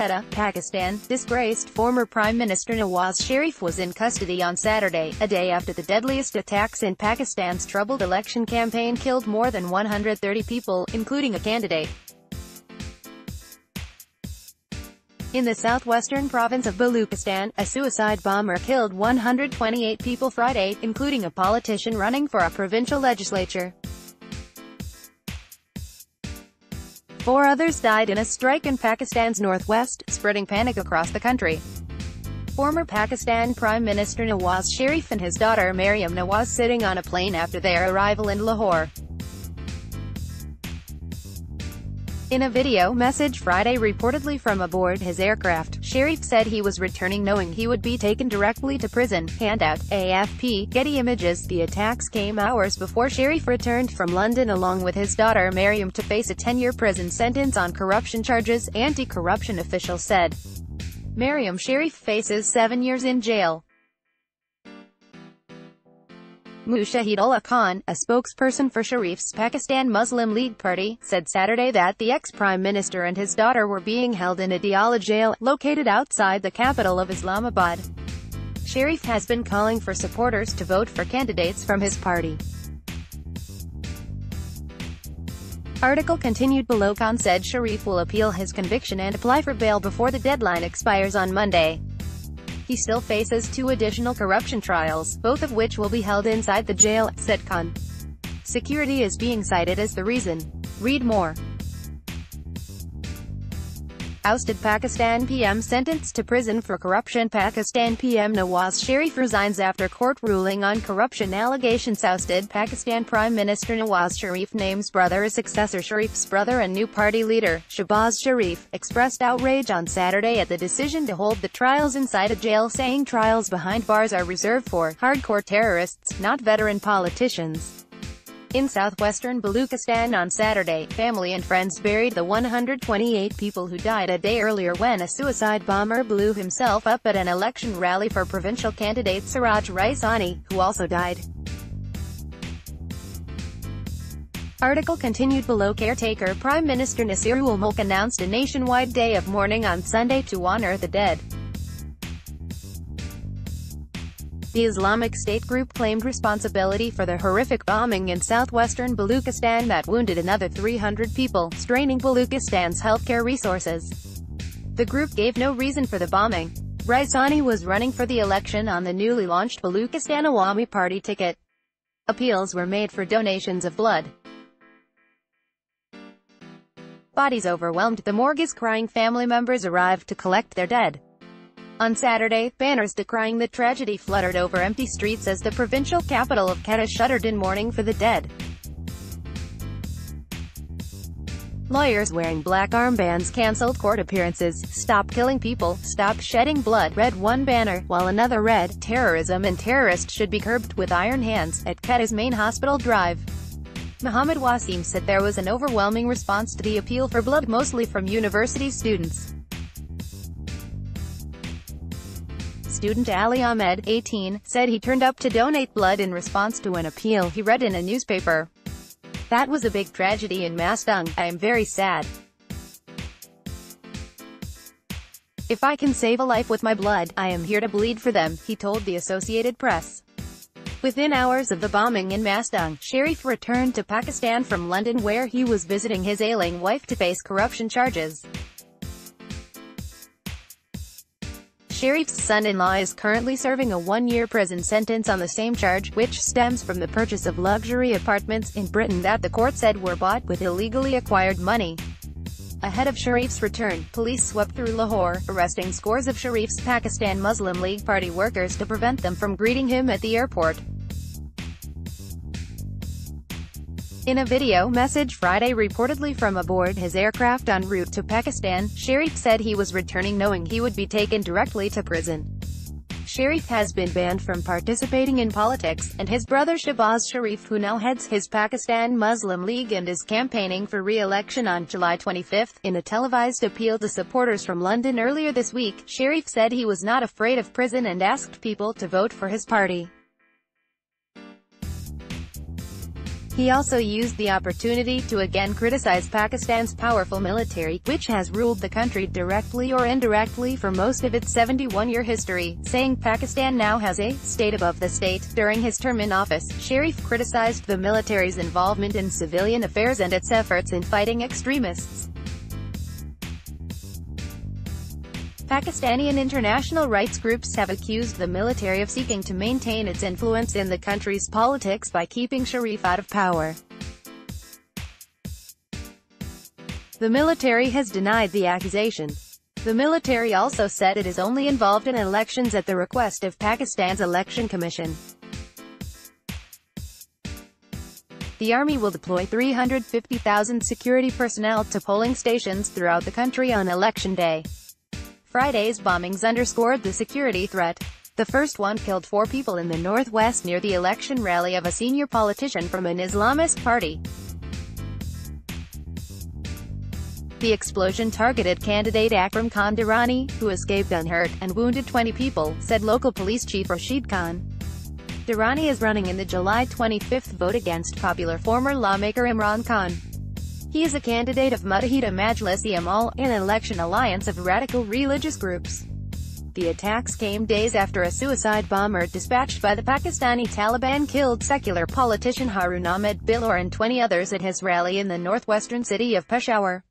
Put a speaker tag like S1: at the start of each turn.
S1: Quetta, Pakistan. Disgraced former Prime Minister Nawaz Sharif was in custody on Saturday, a day after the deadliest attacks in Pakistan's troubled election campaign killed more than 130 people, including a candidate. In the southwestern province of Baluchistan, a suicide bomber killed 128 people Friday, including a politician running for a provincial legislature. 4 others died in a strike in Pakistan's northwest, spreading panic across the country. Former Pakistan Prime Minister Nawaz Sharif and his daughter Maryam Nawaz sitting on a plane after their arrival in Lahore. In a video message Friday reportedly from aboard his aircraft, Sharif said he was returning knowing he would be taken directly to prison. Handout, AFP, Getty Images. The attacks came hours before Sharif returned from London along with his daughter Maryam to face a 10-year prison sentence on corruption charges, anti-corruption officials said. Maryam Sharif faces 7 years in jail. Mushahidullah Khan, a spokesperson for Sharif's Pakistan Muslim League Party, said Saturday that the ex-prime minister and his daughter were being held in a Diyala jail, located outside the capital of Islamabad. Sharif has been calling for supporters to vote for candidates from his party. Article continued below. Khan said Sharif will appeal his conviction and apply for bail before the deadline expires on Monday. He still faces 2 additional corruption trials, both of which will be held inside the jail, said Khan. Security is being cited as the reason. Read more. Ousted Pakistan PM sentenced to prison for corruption. Pakistan PM Nawaz Sharif resigns after court ruling on corruption allegations. Ousted Pakistan Prime Minister Nawaz Sharif names brother as successor. Sharif's brother and new party leader, Shahbaz Sharif, expressed outrage on Saturday at the decision to hold the trials inside a jail, saying trials behind bars are reserved for hardcore terrorists, not veteran politicians. In southwestern Baluchistan on Saturday, family and friends buried the 128 people who died a day earlier when a suicide bomber blew himself up at an election rally for provincial candidate Siraj Raisani, who also died. Article continued below. Caretaker Prime Minister Nasirul Mulk announced a nationwide day of mourning on Sunday to honor the dead. The Islamic State group claimed responsibility for the horrific bombing in southwestern Baluchistan that wounded another 300 people, straining Baluchistan's healthcare resources. The group gave no reason for the bombing. Raisani was running for the election on the newly launched Baluchistan Awami Party ticket. Appeals were made for donations of blood. Bodies overwhelmed the morgue as crying family members arrived to collect their dead. On Saturday, banners decrying the tragedy fluttered over empty streets as the provincial capital of Quetta shuddered in mourning for the dead. Lawyers wearing black armbands cancelled court appearances. Stop killing people, stop shedding blood, read one banner, while another read, terrorism and terrorists should be curbed with iron hands, at Quetta's main hospital drive. Muhammad Wasim said there was an overwhelming response to the appeal for blood, mostly from university students. Student Ali Ahmed, 18, said he turned up to donate blood in response to an appeal he read in a newspaper. That was a big tragedy in Mastung. I am very sad. If I can save a life with my blood, I am here to bleed for them, he told the Associated Press. Within hours of the bombing in Mastung, Sharif returned to Pakistan from London where he was visiting his ailing wife to face corruption charges. Sharif's son-in-law is currently serving a 1-year prison sentence on the same charge, which stems from the purchase of luxury apartments in Britain that the court said were bought with illegally acquired money. Ahead of Sharif's return, police swept through Lahore, arresting scores of Sharif's Pakistan Muslim League Party workers to prevent them from greeting him at the airport. In a video message Friday reportedly from aboard his aircraft en route to Pakistan, Sharif said he was returning knowing he would be taken directly to prison. Sharif has been banned from participating in politics, and his brother Shahbaz Sharif, who now heads his Pakistan Muslim League and is campaigning for re-election on July 25, in a televised appeal to supporters from London earlier this week, Sharif said he was not afraid of prison and asked people to vote for his party. He also used the opportunity to again criticize Pakistan's powerful military, which has ruled the country directly or indirectly for most of its 71-year history, saying Pakistan now has a state above the state. During his term in office, Sharif criticized the military's involvement in civilian affairs and its efforts in fighting extremists. Pakistani and international rights groups have accused the military of seeking to maintain its influence in the country's politics by keeping Sharif out of power. The military has denied the accusation. The military also said it is only involved in elections at the request of Pakistan's Election Commission. The army will deploy 350,000 security personnel to polling stations throughout the country on Election Day. Friday's bombings underscored the security threat. The first one killed 4 people in the northwest near the election rally of a senior politician from an Islamist party. The explosion targeted candidate Akram Khan Durrani, who escaped unhurt, and wounded 20 people, said local police chief Rashid Khan. Durrani is running in the July 25 vote against popular former lawmaker Imran Khan. He is a candidate of Muttahida Majlis-e-Amal, an election alliance of radical religious groups. The attacks came days after a suicide bomber dispatched by the Pakistani Taliban killed secular politician Harun Ahmed Bilor and 20 others at his rally in the northwestern city of Peshawar.